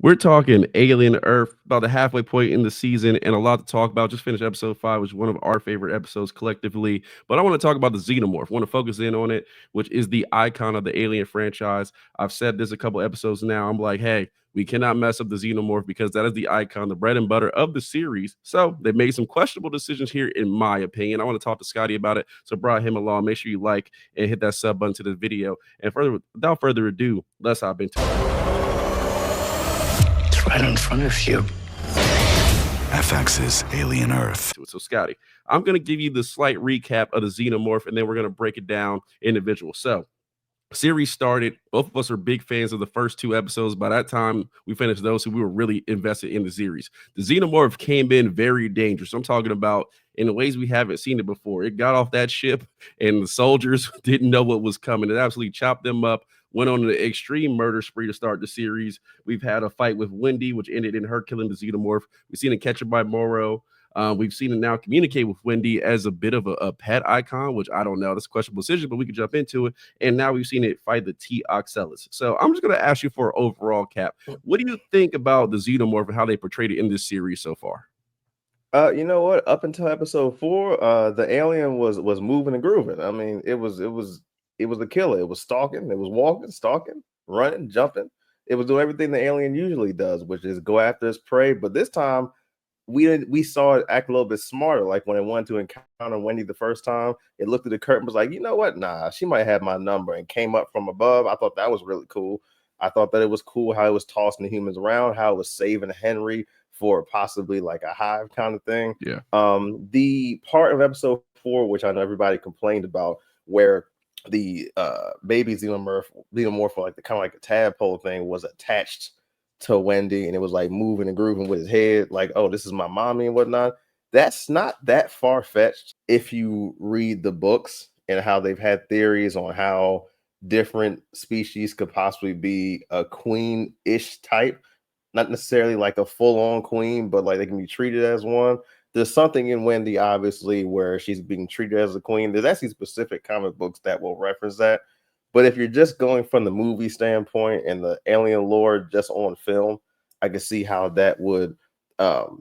We're talking Alien Earth, about the halfway point in the season, and a lot to talk about. Just finished episode 5, which is one of our favorite episodes collectively. But I want to talk about the Xenomorph. I want to focus in on it, which is the icon of the Alien franchise. I've said this a couple episodes now. I'm like, hey, we cannot mess up the Xenomorph because that is the icon, the bread and butter of the series. So they made some questionable decisions here, in my opinion. I want to talk to Scotty about it. So brought him along. Make sure you like and hit that sub button to the video. And without further ado, let's hop into it. It's right in front of you. FX's Alien Earth. So, Scotty, I'm going to give you the slight recap of the Xenomorph, and then we're going to break it down individual. So, series started. Both of us are big fans of the first 2 episodes. By that time, we finished those, so we were really invested in the series. The Xenomorph came in very dangerous. I'm talking about in the ways we haven't seen it before. It got off that ship, and the soldiers didn't know what was coming. It absolutely chopped them up. Went on an extreme murder spree to start the series. We've had a fight with Wendy, which ended in her killing the Xenomorph. We've seen it captured by Morrow. We've seen it now communicate with Wendy as a bit of a pet icon, which I don't know. That's a questionable decision, but we could jump into it. And now we've seen it fight the T. Oxalis. So I'm just going to ask you for an overall cap. What do you think about the Xenomorph and how they portrayed it in this series so far? You know what? Up until episode 4, the alien was moving and grooving. I mean, it was a killer. It was stalking. It was walking, stalking, running, jumping. It was doing everything the alien usually does, which is go after its prey. But this time, we saw it act a little bit smarter. Like when it wanted to encounter Wendy the first time, it looked at the curtain, was like, you know what? Nah, she might have my number, and came up from above. I thought that was really cool. I thought that it was cool how it was tossing the humans around, how it was saving Henry for possibly like a hive kind of thing. Yeah. The part of episode 4, which I know everybody complained about, where the baby xenomorph, like the kind of like a tadpole thing, was attached to Wendy, and it was like moving and grooving with his head, like, oh, this is my mommy and whatnot. That's not that far-fetched if you read the books and how they've had theories on how different species could possibly be a queen-ish type, not necessarily like a full-on queen, but like they can be treated as one. There's something in Wendy, obviously, where she's being treated as a queen. There's actually specific comic books that will reference that. But if you're just going from the movie standpoint and the alien lore just on film, I can see how that would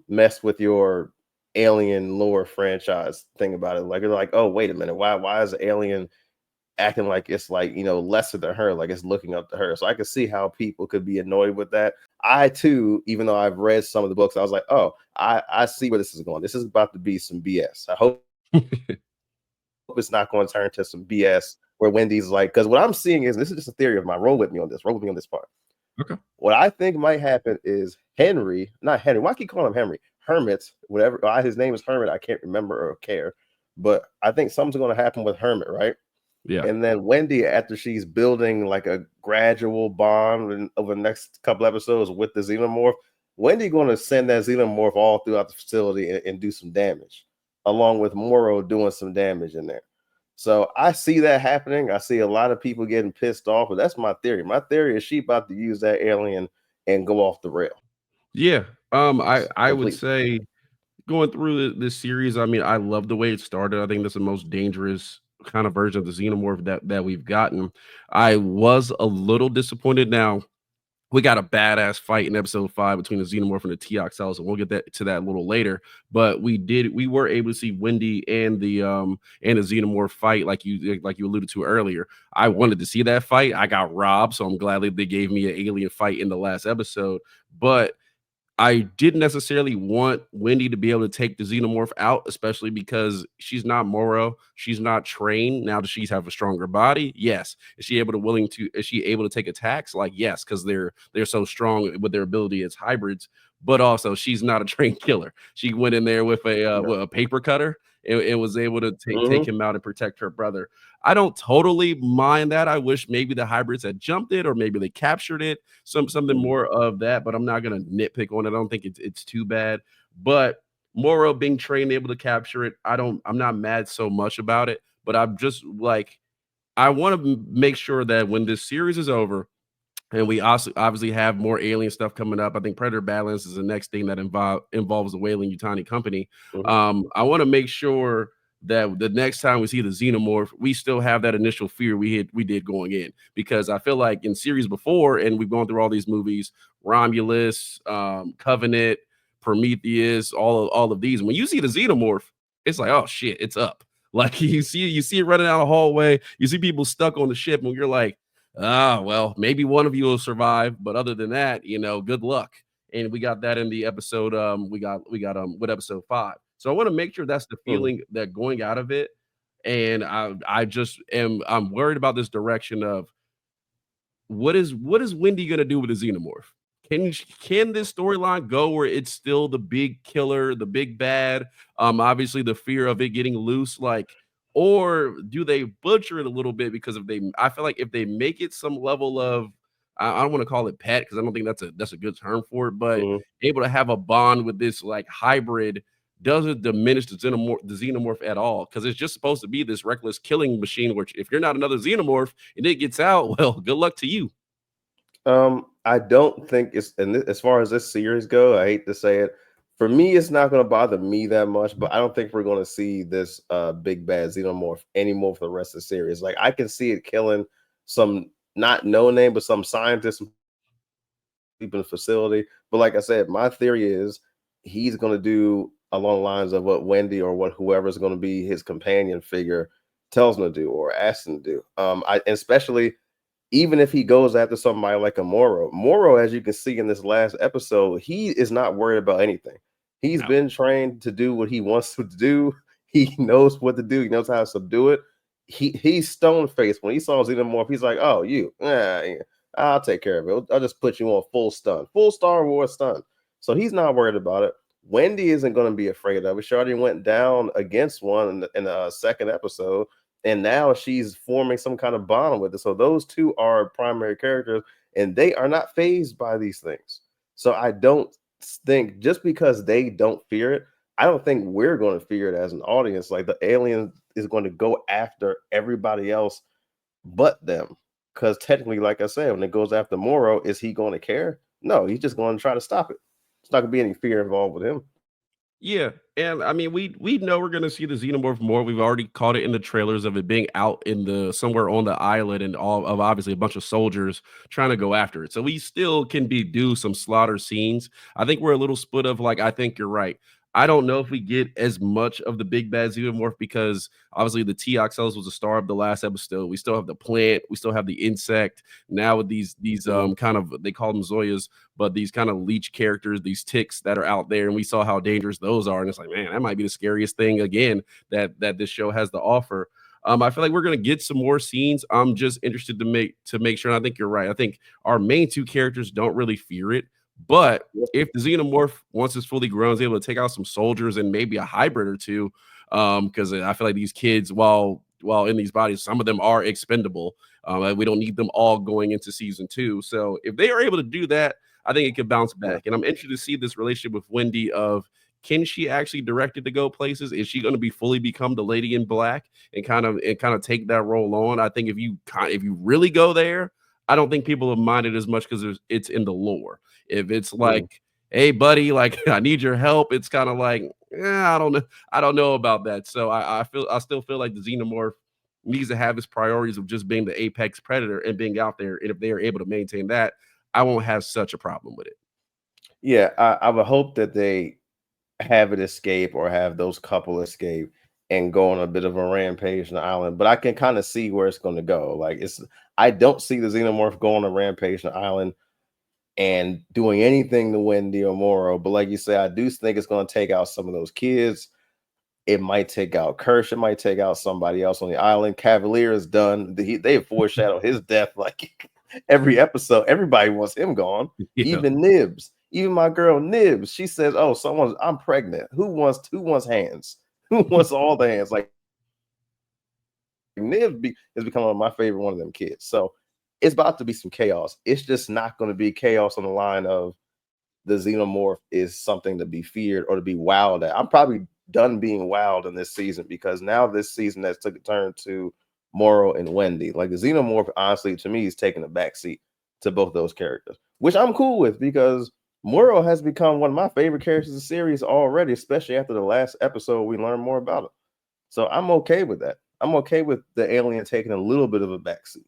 mess with your alien lore franchise thing about it. Like, you're like, oh, wait a minute, why is the alien acting like it's like, you know, lesser than her, like it's looking up to her? So I can see how people could be annoyed with that. I too, even though I've read some of the books, I was like, oh, I see where this is going. This is about to be some BS. I hope it's not going to turn to some BS where Wendy's like, because what I'm seeing is, this is just a theory of mine. Roll with me on this part. Okay. What I think might happen is not Henry. Why I keep calling him Henry? Hermit, whatever. His name is Hermit. I can't remember or care. But I think something's going to happen with Hermit, right? Yeah. And then Wendy, after she's building like a gradual bond over the next couple episodes with the Xenomorph, Wendy going to send that Xenomorph all throughout the facility and do some damage, along with Morrow doing some damage in there. So I see that happening. I see a lot of people getting pissed off, but that's my theory. My theory is she about to use that alien and go off the rail. Yeah. I would Complete. say going through this series, I mean, I love the way it started. I think that's the most dangerous kind of version of the Xenomorph that we've gotten. I was a little disappointed. Now, we got a badass fight in episode 5 between the Xenomorph and the T. Oxalis, and we'll get to that a little later. But we were able to see Wendy and the Xenomorph fight, like you alluded to earlier. I wanted to see that fight. I got robbed, so I'm glad they gave me an alien fight in the last episode. But I didn't necessarily want Wendy to be able to take the Xenomorph out, especially because she's not Morrow. She's not trained. Now, does she have a stronger body? Yes. Is she able to take attacks? Like, yes, because they're so strong with their ability as hybrids. But also, she's not a trained killer. She went in there with a paper cutter and was able to take him out and protect her brother. I don't totally mind that. I wish maybe the hybrids had jumped it, or maybe they captured it. Something more of that, but I'm not gonna nitpick on it. I don't think it's too bad. But Morrow being trained, able to capture it, I'm not mad so much about it. But I'm just like, I want to make sure that when this series is over, and we also obviously have more alien stuff coming up. I think Predator Badlands is the next thing that involves the Weyland Yutani Company. I want to make sure that the next time we see the Xenomorph, we still have that initial fear we did going in. Because I feel like in series before, and we've gone through all these movies, Romulus, Covenant, Prometheus, all of these. When you see the Xenomorph, it's like, oh shit, it's up. Like you see it running down the hallway, you see people stuck on the ship, and you're like, ah, well, maybe one of you will survive, but other than that, good luck. And we got that in the episode. We got with episode 5. So I want to make sure that's the Mhm. feeling that going out of it. And I'm worried about this direction of what is Wendy gonna do with the Xenomorph? Can this storyline go where it's still the big killer, the big bad? Obviously the fear of it getting loose, like, or do they butcher it a little bit? Because if they, I feel like if they make it some level of, I don't want to call it pet because I don't think that's a good term for it, but Mhm. able to have a bond with this like hybrid doesn't diminish the xenomorph at all because it's just supposed to be this reckless killing machine. Which if you're not another xenomorph and it gets out, well, good luck to you. I don't think it's as far as this series go. I hate to say it. For me, it's not going to bother me that much, but I don't think we're going to see this big bad xenomorph anymore for the rest of the series. Like I can see it killing some not no name, but some scientists in the facility. But like I said, my theory is he's going to do along the lines of what Wendy or what whoever is going to be his companion figure tells him to do or asks him to do. Especially even if he goes after somebody like a Moro, as you can see in this last episode, he is not worried about anything. He's No. been trained to do what he wants to do. He knows what to do. He knows how to subdue it. He's stone faced. When he saw Xenomorph, he's like, "Oh, you, yeah, I'll take care of it. I'll just put you on full stun, full Star Wars stun." So he's not worried about it. Wendy isn't going to be afraid of it. She already went down against one in the second episode, and now she's forming some kind of bond with it. So those two are primary characters, and they are not phased by these things. So I don't think just because they don't fear it, I don't think we're going to fear it as an audience. Like the alien is going to go after everybody else but them. Because technically, like I said, when it goes after Moro, is he going to care? No, he's just going to try to stop it. It's not going to be any fear involved with him. Yeah, and I mean, we know we're gonna see the xenomorph more. We've already caught it in the trailers of it being out in the somewhere on the island, and all of obviously a bunch of soldiers trying to go after it. So we still can be do some slaughter scenes. I think we're a little split of like. I think you're right. I don't know if we get as much of the big bad xenomorph because obviously the T-Oxels was the star of the last episode. We still have the plant, we still have the insect. Now with these Mhm. kind of, they call them Zoyas, but these kind of leech characters, these ticks that are out there, and we saw how dangerous those are. And it's like, man, that might be the scariest thing again that this show has to offer. I feel like we're gonna get some more scenes. I'm just interested to make sure. And I think you're right. I think our main two characters don't really fear it, but Yep. if the xenomorph, once it's fully grown, is able to take out some soldiers and maybe a hybrid or two, because I feel like these kids, while in these bodies, some of them are expendable. And we don't need them all going into season 2. So if they are able to do that, I think it could bounce Yeah. back. And I'm interested to see this relationship with Wendy of, can she actually direct it to go places? Is she going to be fully become the lady in black and kind of take that role on? I think if you really go there, I don't think people have minded as much because it's in the lore. If it's Mhm. like, hey buddy, like I need your help, it's kind of like, I don't know. I don't know about that. So I still feel like the xenomorph needs to have his priorities of just being the apex predator and being out there. And if they are able to maintain that, I won't have such a problem with it. Yeah, I would hope that they have it escape or have those couple escape and go on a bit of a rampage on the island. But I can kind of see where it's going to go. Like I don't see the xenomorph going on a rampage on the island and doing anything to Wendy or Moro. But like you say, I do think it's going to take out some of those kids. It might take out Kirsch. It might take out somebody else on the island. Cavalier is done. They foreshadow his death like every episode. Everybody wants him gone. Yeah. Even Nibs. Even my girl Nibs. She says, "Oh, I'm pregnant. Who wants hands? Who wants all the hands?" Like has become one of my favorite one of them kids. So it's about to be some chaos. It's just not going to be chaos on the line of the xenomorph is something to be feared or to be wowed at. I'm probably done being wowed in this season because now this season has took a turn to Moro and Wendy. Like the xenomorph, honestly, to me, is taking a backseat to both those characters, which I'm cool with because Moro has become one of my favorite characters in the series already, especially after the last episode we learned more about him. So I'm okay with that. I'm okay with the alien taking a little bit of a backseat.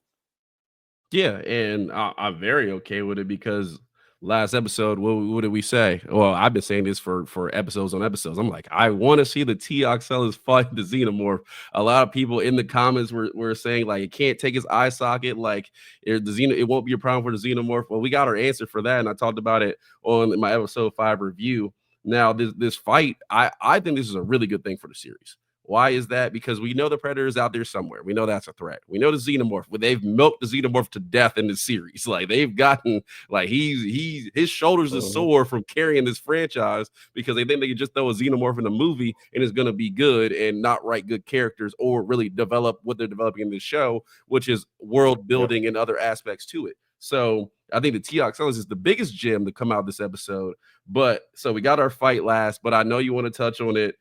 Yeah, and I'm very okay with it because last episode, what did we say? Well, I've been saying this for episodes on episodes. I'm like, I want to see the T-Oxellus fight the Xenomorph. A lot of people in the comments were saying like it can't take his eye socket, like it won't be a problem for the Xenomorph. Well, we got our answer for that, and I talked about it on my episode 5 review. Now, this fight, I think this is a really good thing for the series. Why is that? Because we know the predator is out there somewhere. We know that's a threat. We know the xenomorph. Well, they've milked the xenomorph to death in the series. Like they've gotten like his shoulders are Mhm. sore from carrying this franchise because they think they can just throw a xenomorph in a movie and it's going to be good and not write good characters or really develop what they're developing in this show, which is world Yep. building and other aspects to it. So I think the T-Oxellus is the biggest gem to come out of this episode. But so we got our fight last, but I know you want to touch on it.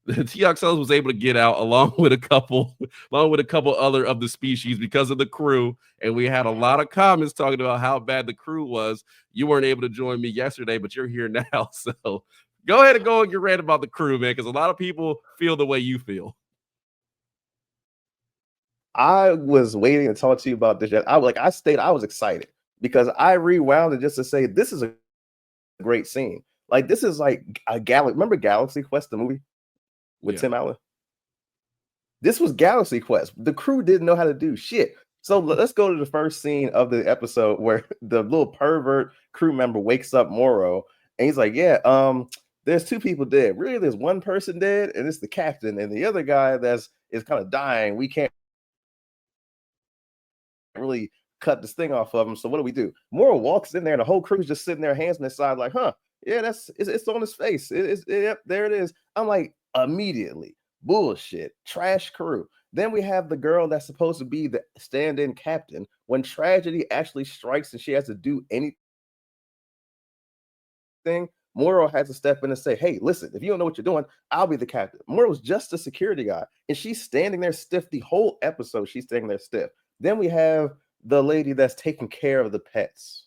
The T-Oxellus was able to get out along with a couple other of the species because of the crew. And we had a lot of comments talking about how bad the crew was. You weren't able to join me yesterday, but you're here now. So go ahead and go on your rant about the crew, man, because a lot of people feel the way you feel. I was waiting to talk to you about this. I was excited because I rewound it just to say this is a great scene. Like this is like a galaxy. Remember Galaxy Quest, the movie with Yeah. Tim Allen? This was Galaxy Quest. The crew didn't know how to do shit. So let's go to the first scene of the episode where the little pervert crew member wakes up Moro and he's like, "Yeah, there's two people dead. Really, there's one person dead, and it's the captain, and the other guy is kind of dying. We can't really cut this thing off of him. So what do we do?" Moro walks in there, and the whole crew's just sitting there, hands on their side, like, "Huh? Yeah, it's on his face. Yep, there it is." I'm like, immediately, bullshit, trash crew. Then we have the girl that's supposed to be the stand-in captain. When tragedy actually strikes and she has to do anything, Moro had to step in and say, "Hey, listen, if you don't know what you're doing, I'll be the captain." Moro's just a security guy, and she's standing there stiff the whole episode. She's standing there stiff. Then we have the lady that's taking care of the pets.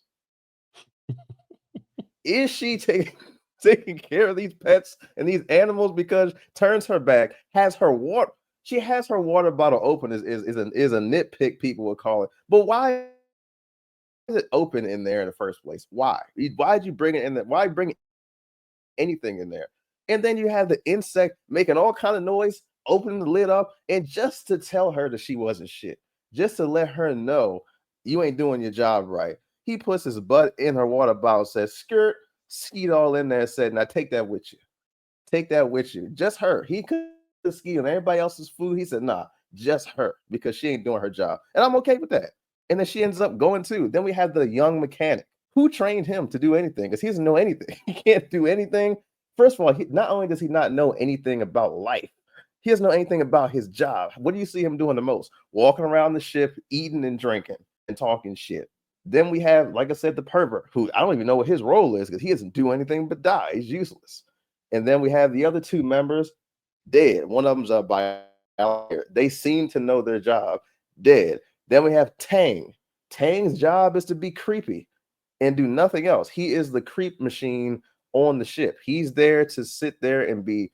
Is she taking care of these pets and these animals? Because turns her back, has her water. She has her water bottle open is a nitpick people would call it. But why is it open in there in the first place? Why? Why'd you bring it in there? Why bring anything in there? And then you have the insect making all kind of noise, opening the lid up, and just to tell her that she wasn't shit, just to let her know you ain't doing your job right. He puts his butt in her water bottle, says, "Skirt," skied all in there, and said, "Now take that with you. Take that with you." Just her. He could ski on everybody else's food. He said, "Nah, just her," because she ain't doing her job. And I'm okay with that. And then she ends up going too. Then we have the young mechanic. Who trained him to do anything? Because he doesn't know anything. He can't do anything. First of all, not only does he not know anything about life, he doesn't know anything about his job. What do you see him doing the most? Walking around the ship, eating and drinking and talking shit. Then we have, like I said, the pervert, who I don't even know what his role is because he doesn't do anything but die. He's useless. And then we have the other two members dead. One of them's a biologist. They seem to know their job, dead. Then we have Tang. Tang's job is to be creepy and do nothing else. He is the creep machine on the ship. He's there to sit there and be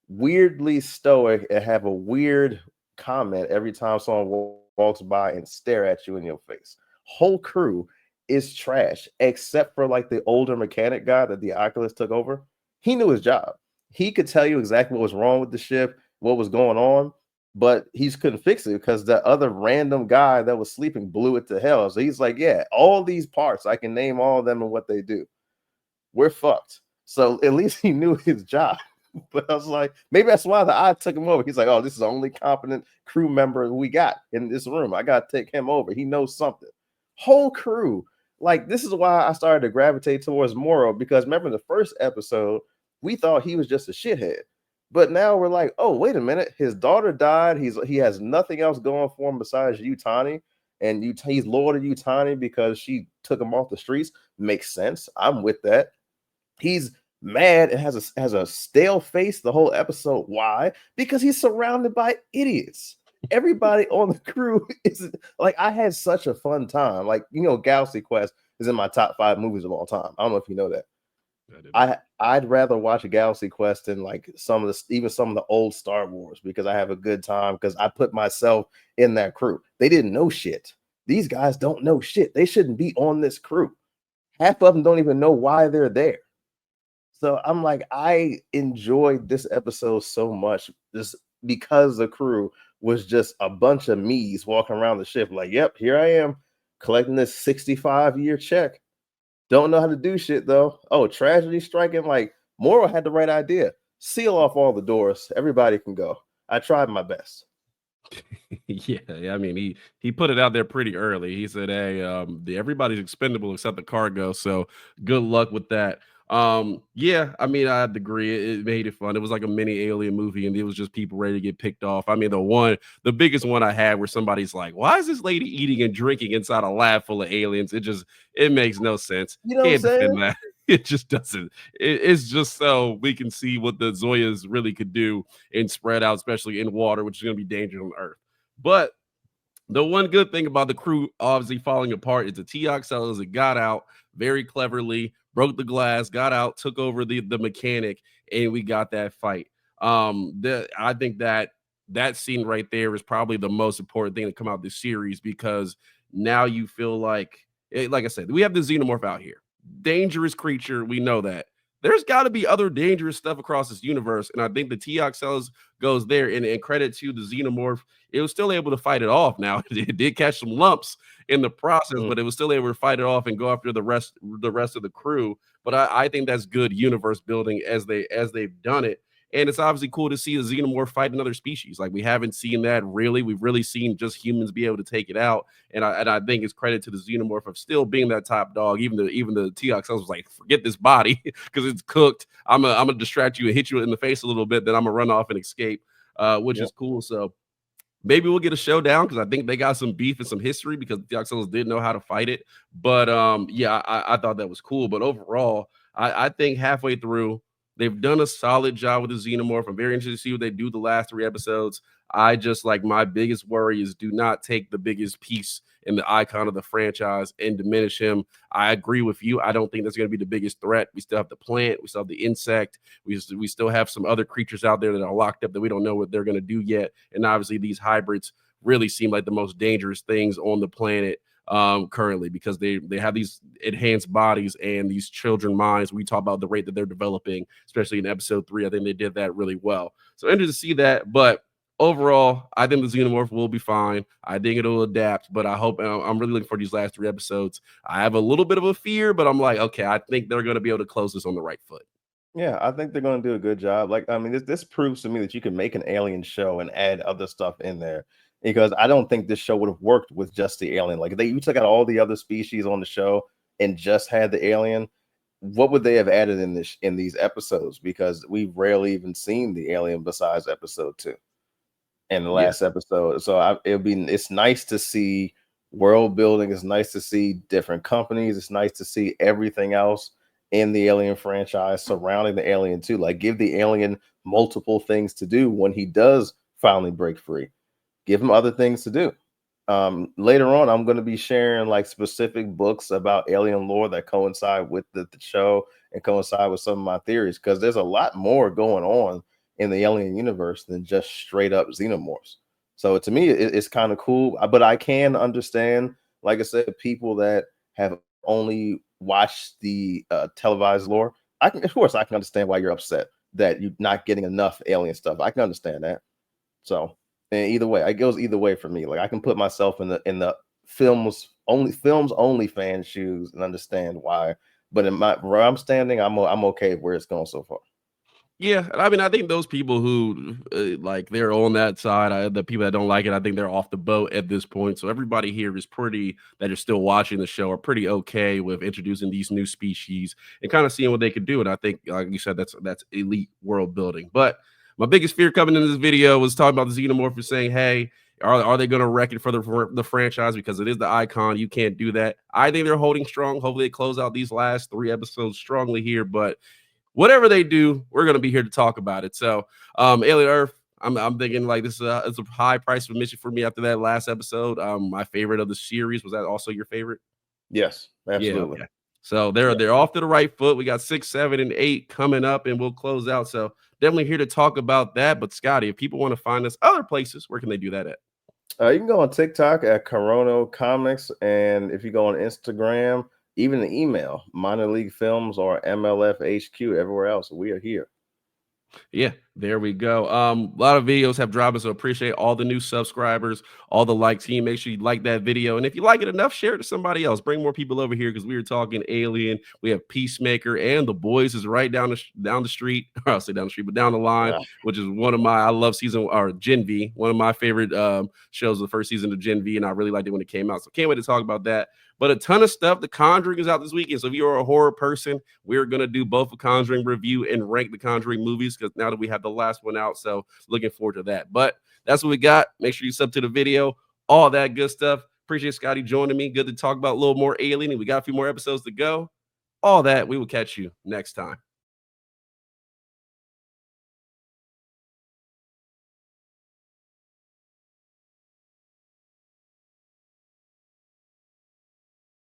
weirdly stoic and have a weird comment every time someone walks by and stare at you in your face. Whole crew is trash except for like the older mechanic guy that the Oculus took over. He knew his job. He could tell you exactly what was wrong with the ship, what was going on, but he couldn't fix it because the other random guy that was sleeping blew it to hell. So he's like, "Yeah, all these parts, I can name all of them and what they do. We're fucked." So at least he knew his job. But I was like, maybe that's why the eye took him over. He's like, "Oh, this is the only competent crew member we got in this room. I got to take him over. He knows something." Whole crew. Like, this is why I started to gravitate towards Moro because remember the first episode, we thought he was just a shithead. But now we're like, oh, wait a minute. His daughter died. He has nothing else going for him besides Utani. And he's loyal to Utani because she took him off the streets. Makes sense. I'm with that. He's mad and has a stale face the whole episode. Why? Because he's surrounded by idiots. Everybody on the crew is like, I had such a fun time. Like, Galaxy Quest is in my top 5 movies of all time. I don't know if you know that. I didn't. I'd rather watch a Galaxy Quest than like some of the even some of the old Star Wars because I have a good time because I put myself in that crew. They didn't know shit. These guys don't know shit. They shouldn't be on this crew. Half of them don't even know why they're there. So I'm like, I enjoyed this episode so much just because the crew was just a bunch of me's walking around the ship, like, yep, here I am collecting this 65-year check. Don't know how to do shit though. Oh, tragedy striking. Like, Moro had the right idea. Seal off all the doors. Everybody can go. I tried my best. Yeah, yeah, I mean, he put it out there pretty early. He said, "Hey, everybody's expendable except the cargo, so good luck with that." Yeah, I mean, I agree. It made it fun. It was like a mini alien movie, and it was just people ready to get picked off. I mean, the biggest one I had where somebody's like, "Why is this lady eating and drinking inside a lab full of aliens?" It makes no sense. You know what I'm Can't defend saying? that. It just doesn't. It's just so we can see what the Zoyas really could do and spread out, especially in water, which is going to be dangerous on Earth. But the one good thing about the crew obviously falling apart is the Teox that got out very cleverly, broke the glass, got out, took over the mechanic, and we got that fight. I think that scene right there is probably the most important thing to come out of this series because now you feel like I said, we have the Xenomorph out here, dangerous creature. We know that. There's got to be other dangerous stuff across this universe, and I think the Teox goes there. And credit to the Xenomorph, it was still able to fight it off. Now it did catch some lumps in the process, Mm, but it was still able to fight it off and go after the rest of the crew. But I think that's good universe building as they've done it. And it's obviously cool to see a xenomorph fight another species. Like we haven't seen that really. We've really seen just humans be able to take it out. And I think it's credit to the xenomorph of still being that top dog. Even the TX was like, forget this body because it's cooked. I'm gonna distract you and hit you in the face a little bit. Then I'm gonna run off and escape, which yep. is cool. So maybe we'll get a showdown because I think they got some beef and some history because the Oxellos did know how to fight it. But yeah, I thought that was cool. But overall, I think halfway through, they've done a solid job with the Xenomorph. I'm very interested to see what they do the last three episodes. I just like my biggest worry is do not take the biggest piece in the icon of the franchise and diminish him. I agree with you. I don't think that's going to be the biggest threat. We still have the plant, we still have the insect, we still have some other creatures out there that are locked up that we don't know what they're going to do yet. And obviously, these hybrids really seem like the most dangerous things on the planet currently because they have these enhanced bodies and these children minds. We talk about the rate that they're developing, especially in episode 3. I think they did that really well. So interested to see that, but overall, I think the Xenomorph will be fine. I think it'll adapt, but I hope I'm really looking for these last 3 episodes. I have a little bit of a fear, but I'm like, okay, I think they're going to be able to close this on the right foot. Yeah, I think they're going to do a good job. Like, I mean, this proves to me that you can make an alien show and add other stuff in there because I don't think this show would have worked with just the alien. Like, you took out all the other species on the show and just had the alien. What would they have added in these episodes? Because we've rarely even seen the alien besides episode 2 and the Yeah. last episode. So it's nice to see world building. It's nice to see different companies. It's nice to see everything else in the Alien franchise surrounding the Alien too. Like give the Alien multiple things to do when he does finally break free. Give him other things to do. Later on, I'm going to be sharing like specific books about alien lore that coincide with the show and coincide with some of my theories because there's a lot more going on in the alien universe than just straight up xenomorphs. So to me, it's kind of cool, but I can understand, like I said, people that have only watched the televised lore. Of course, I can understand why you're upset that you're not getting enough alien stuff. I can understand that. So, and either way, it goes either way for me. Like I can put myself in the films only fan shoes and understand why. But in my where I'm standing, I'm okay where it's going so far. Yeah, and I mean, I think those people who like they're on that side, the people that don't like it, I think they're off the boat at this point. So everybody here is pretty that are still watching the show are pretty okay with introducing these new species and kind of seeing what they could do. And I think, like you said, that's elite world building. But my biggest fear coming into this video was talking about the xenomorph and saying, "Hey, are they going to wreck it for the franchise because it is the icon? You can't do that." I think they're holding strong. Hopefully, they close out these last 3 episodes strongly here, but whatever they do, we're going to be here to talk about it. So, Alien Earth, I'm thinking like this is a high price of admission for me after that last episode. My favorite of the series. Was that also your favorite? Yes, Yeah, absolutely. okay. So they're off to the right foot. We got 6, 7, and 8 coming up, and we'll close out. So definitely here to talk about that. But Scotty, if people want to find us other places, where can they do that at? You can go on TikTok at Kuronocomics, and if you go on Instagram, even the email, minor league films or MLFHQ, everywhere else, we are here. Yeah, there we go. A lot of videos have dropped, so appreciate all the new subscribers, all the likes. Team, make sure you like that video, and if you like it enough, share it to somebody else. Bring more people over here because we were talking Alien. We have Peacemaker, and The Boys is right down the street. Or I'll say down the street, but down the line, Uh, which is one of my I love season or Gen V, one of my favorite shows. The first season of Gen V, and I really liked it when it came out. So can't wait to talk about that. But a ton of stuff. The Conjuring is out this weekend. So if you're a horror person, we're going to do both a Conjuring review and rank the Conjuring movies because now that we have the last one out. So looking forward to that. But that's what we got. Make sure you sub to the video, all that good stuff. Appreciate Scotty joining me. Good to talk about a little more Alien. And we got a few more episodes to go. All that. We will catch you next time.